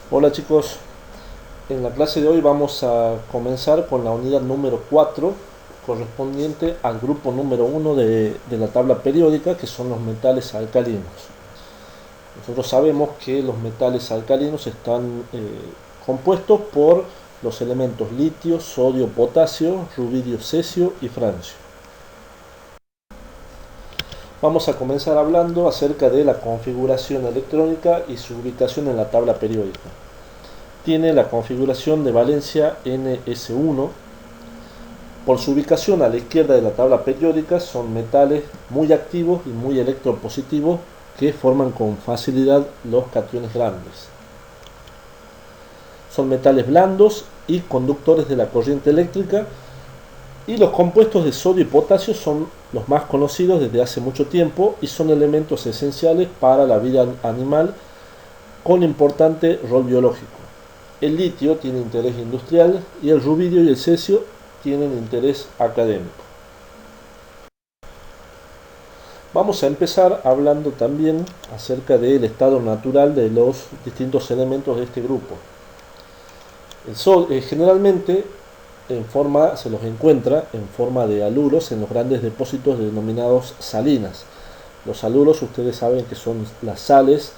Hola chicos, en la clase de hoy vamos a comenzar con la unidad número 4 correspondiente al grupo número 1 de la tabla periódica, que son los metales alcalinos. Nosotros sabemos que los metales alcalinos están compuestos por los elementos litio, sodio, potasio, rubidio, cesio y francio. Vamos a comenzar hablando acerca de la configuración electrónica y su ubicación en la tabla periódica. Tiene la configuración de valencia NS1. Por su ubicación a la izquierda de la tabla periódica son metales muy activos y muy electropositivos que forman con facilidad los cationes grandes. Son metales blandos y conductores de la corriente eléctrica, y los compuestos de sodio y potasio son los más conocidos desde hace mucho tiempo y son elementos esenciales para la vida animal con importante rol biológico. El litio tiene interés industrial y el rubidio y el cesio tienen interés académico. Vamos a empezar hablando también acerca del estado natural de los distintos elementos de este grupo. Generalmente se los encuentra en forma de haluros en los grandes depósitos denominados salinas. Los haluros, ustedes saben que son las sales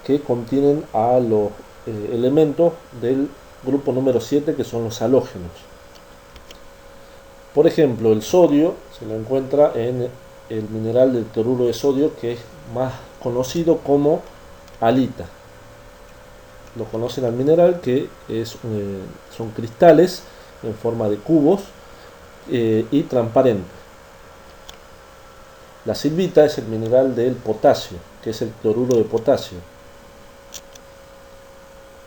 que contienen a los elementos del grupo número 7, que son los halógenos. Por ejemplo, el sodio se lo encuentra en el mineral del cloruro de sodio, que es más conocido como halita. Lo conocen al mineral, que son cristales en forma de cubos y transparentes. La silvita es el mineral del potasio, que es el cloruro de potasio.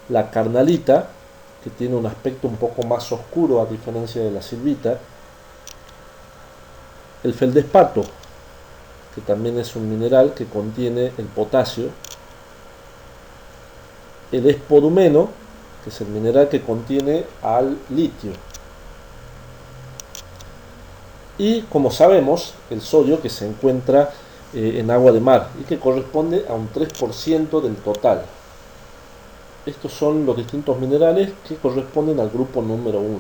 La carnalita, que tiene un aspecto un poco más oscuro a diferencia de la silvita. El feldespato, que también es un mineral que contiene el potasio. El espodumeno, que es el mineral que contiene al litio. Y como sabemos, el sodio, que se encuentra en agua de mar y que corresponde a un 3% del total. Estos son los distintos minerales que corresponden al grupo número 1.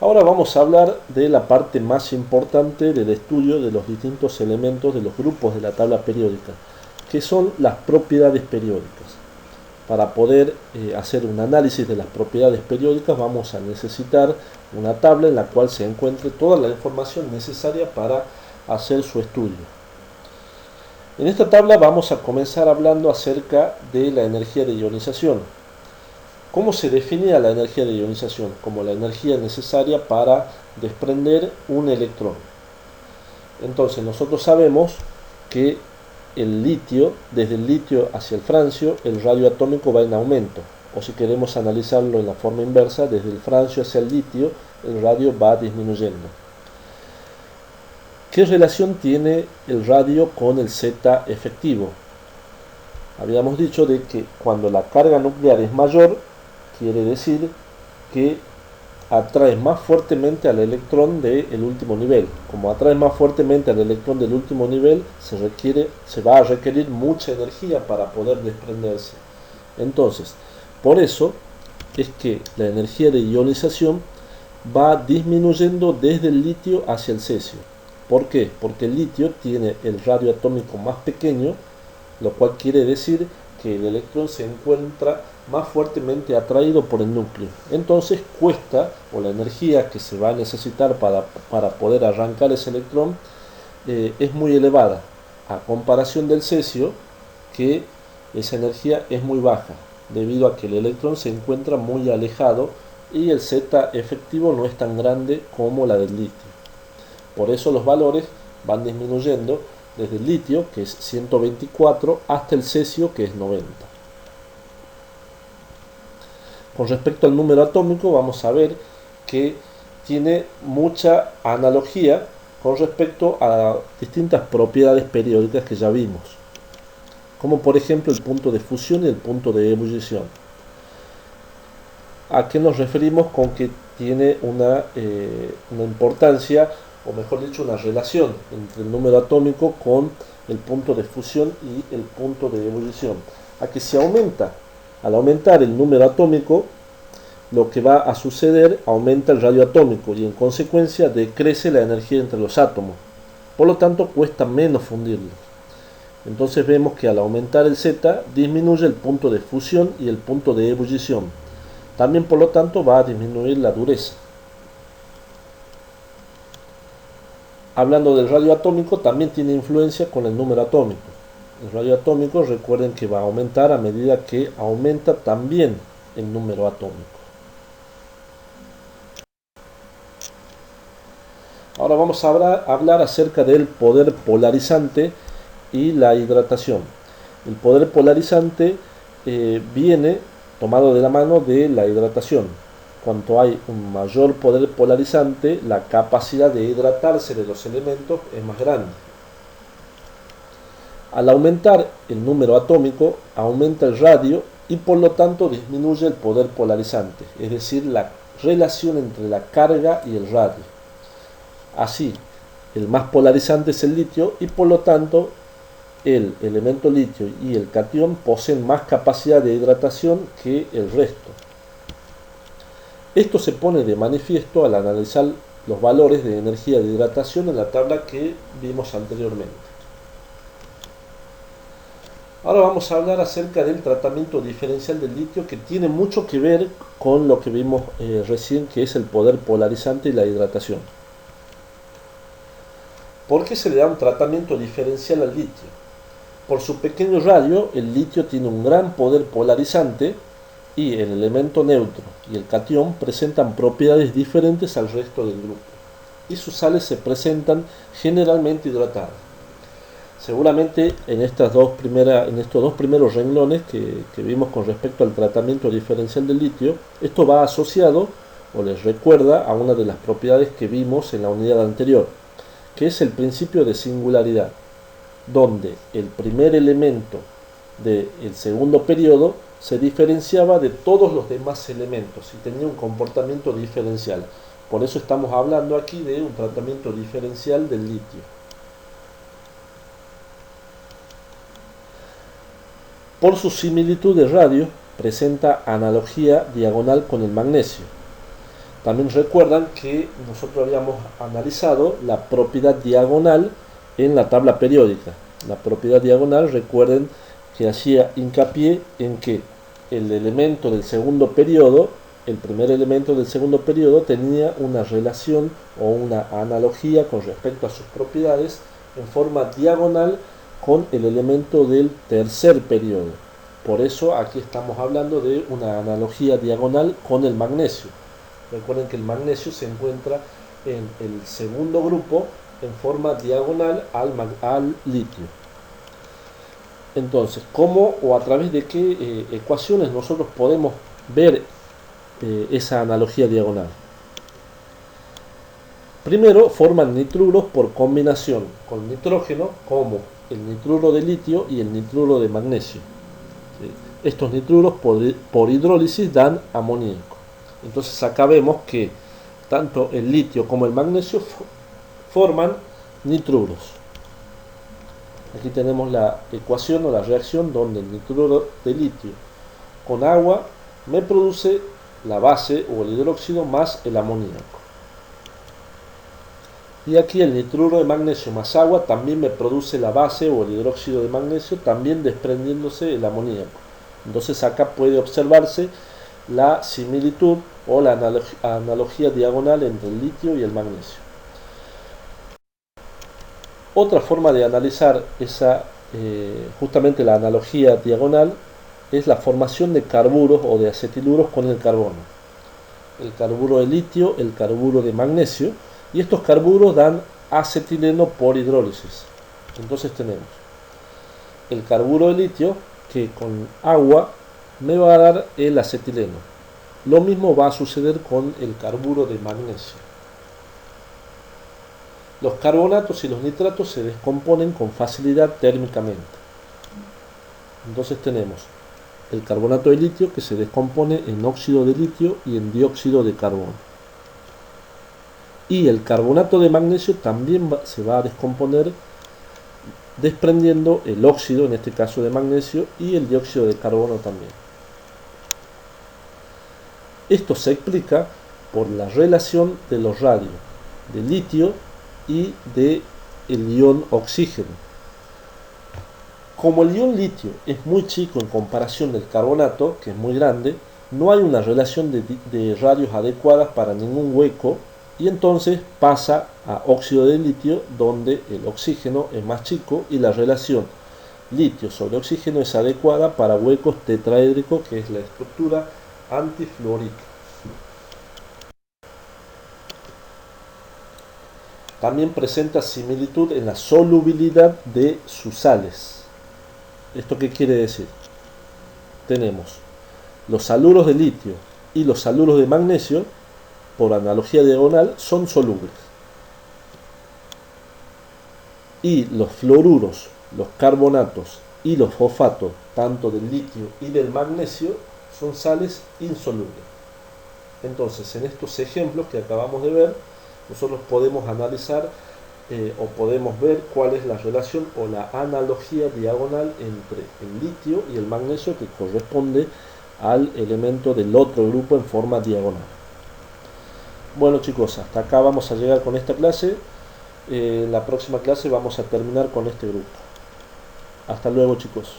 Ahora vamos a hablar de la parte más importante del estudio de los distintos elementos de los grupos de la tabla periódica, que son las propiedades periódicas. Para poder hacer un análisis de las propiedades periódicas vamos a necesitar una tabla en la cual se encuentre toda la información necesaria para hacer su estudio. En esta tabla vamos a comenzar hablando acerca de la energía de ionización. ¿Cómo se definía la energía de ionización? Como la energía necesaria para desprender un electrón. Entonces nosotros sabemos que el litio, desde el litio hacia el francio, el radio atómico va en aumento. O si queremos analizarlo en la forma inversa, desde el francio hacia el litio, el radio va disminuyendo. ¿Qué relación tiene el radio con el Z efectivo? Habíamos dicho de que cuando la carga nuclear es mayor, quiere decir que atrae más fuertemente al electrón del último nivel. Como atrae más fuertemente al electrón del último nivel, se va a requerir mucha energía para poder desprenderse. Entonces, por eso es que la energía de ionización va disminuyendo desde el litio hacia el cesio. ¿Por qué? Porque el litio tiene el radio atómico más pequeño, lo cual quiere decir que el electrón se encuentra más fuertemente atraído por el núcleo. Entonces cuesta, o la energía que se va a necesitar para poder arrancar ese electrón es muy elevada, a comparación del cesio, que esa energía es muy baja, debido a que el electrón se encuentra muy alejado y el Z efectivo no es tan grande como la del litio. Por eso los valores van disminuyendo desde el litio, que es 124, hasta el cesio, que es 90. Con respecto al número atómico, vamos a ver que tiene mucha analogía con respecto a distintas propiedades periódicas que ya vimos, como por ejemplo el punto de fusión y el punto de ebullición. ¿A qué nos referimos con que tiene una importancia, o mejor dicho, una relación entre el número atómico con el punto de fusión y el punto de ebullición. A que se aumenta, al aumentar el número atómico, lo que va a suceder, aumenta el radio atómico y en consecuencia decrece la energía entre los átomos. Por lo tanto, cuesta menos fundirlo. Entonces vemos que al aumentar el Z disminuye el punto de fusión y el punto de ebullición. También por lo tanto va a disminuir la dureza. Hablando del radio atómico, también tiene influencia con el número atómico. El radio atómico, recuerden que va a aumentar a medida que aumenta también el número atómico. Ahora vamos a hablar acerca del poder polarizante y la hidratación. El poder polarizante viene tomado de la mano de la hidratación. Cuanto hay un mayor poder polarizante, la capacidad de hidratarse de los elementos es más grande. Al aumentar el número atómico, aumenta el radio y por lo tanto disminuye el poder polarizante, es decir, la relación entre la carga y el radio. Así, el más polarizante es el litio y por lo tanto el elemento litio y el catión poseen más capacidad de hidratación que el resto. Esto se pone de manifiesto al analizar los valores de energía de hidratación en la tabla que vimos anteriormente. Ahora vamos a hablar acerca del tratamiento diferencial del litio, que tiene mucho que ver con lo que vimos recién, que es el poder polarizante y la hidratación. ¿Por qué se le da un tratamiento diferencial al litio? Por su pequeño radio, el litio tiene un gran poder polarizante y el elemento neutro y el catión presentan propiedades diferentes al resto del grupo. Y sus sales se presentan generalmente hidratadas. Seguramente en estos dos primeros renglones que vimos con respecto al tratamiento diferencial del litio, esto va asociado o les recuerda a una de las propiedades que vimos en la unidad anterior, que es el principio de singularidad, donde el primer elemento del segundo periodo se diferenciaba de todos los demás elementos y tenía un comportamiento diferencial. Por eso estamos hablando aquí de un tratamiento diferencial del litio. Por su similitud de radio, presenta analogía diagonal con el magnesio. También recuerdan que nosotros habíamos analizado la propiedad diagonal en la tabla periódica. La propiedad diagonal, recuerden que hacía hincapié en que el elemento del segundo periodo, el primer elemento del segundo periodo, tenía una relación o una analogía con respecto a sus propiedades en forma diagonal con el elemento del tercer periodo. Por eso aquí estamos hablando de una analogía diagonal con el magnesio. Recuerden que el magnesio se encuentra en el segundo grupo en forma diagonal al litio. Entonces, ¿cómo o a través de qué ecuaciones nosotros podemos ver esa analogía diagonal? Primero, forman nitruros por combinación con nitrógeno, como el nitruro de litio y el nitruro de magnesio. Estos nitruros por hidrólisis dan amoníaco. Entonces acá vemos que tanto el litio como el magnesio forman nitruros. Aquí tenemos la ecuación o la reacción donde el nitruro de litio con agua me produce la base o el hidróxido más el amoníaco. Y aquí el nitruro de magnesio más agua también me produce la base o el hidróxido de magnesio, también desprendiéndose el amoníaco. Entonces acá puede observarse la similitud o la analogía diagonal entre el litio y el magnesio. Otra forma de analizar justamente la analogía diagonal es la formación de carburos o de acetiluros con el carbono. El carburo de litio, el carburo de magnesio, y estos carburos dan acetileno por hidrólisis. Entonces tenemos el carburo de litio que con agua me va a dar el acetileno. Lo mismo va a suceder con el carburo de magnesio. Los carbonatos y los nitratos se descomponen con facilidad térmicamente. Entonces tenemos el carbonato de litio que se descompone en óxido de litio y en dióxido de carbono. Y el carbonato de magnesio también se va a descomponer desprendiendo el óxido, en este caso de magnesio, y el dióxido de carbono también. Esto se explica por la relación de los radios de litio y del ion oxígeno. Como el ion litio es muy chico en comparación del carbonato, que es muy grande, no hay una relación de radios adecuadas para ningún hueco, y entonces pasa a óxido de litio, donde el oxígeno es más chico y la relación litio sobre oxígeno es adecuada para huecos tetraédricos, que es la estructura antifluorita. También presenta similitud en la solubilidad de sus sales. ¿Esto qué quiere decir? Tenemos los saluros de litio y los saluros de magnesio, por analogía diagonal, son solubles. Y los fluoruros, los carbonatos y los fosfatos, tanto del litio y del magnesio, son sales insolubles. Entonces, en estos ejemplos que acabamos de ver, nosotros podemos analizar o podemos ver cuál es la relación o la analogía diagonal entre el litio y el magnesio, que corresponde al elemento del otro grupo en forma diagonal. Bueno chicos, hasta acá vamos a llegar con esta clase. En la próxima clase vamos a terminar con este grupo. Hasta luego chicos.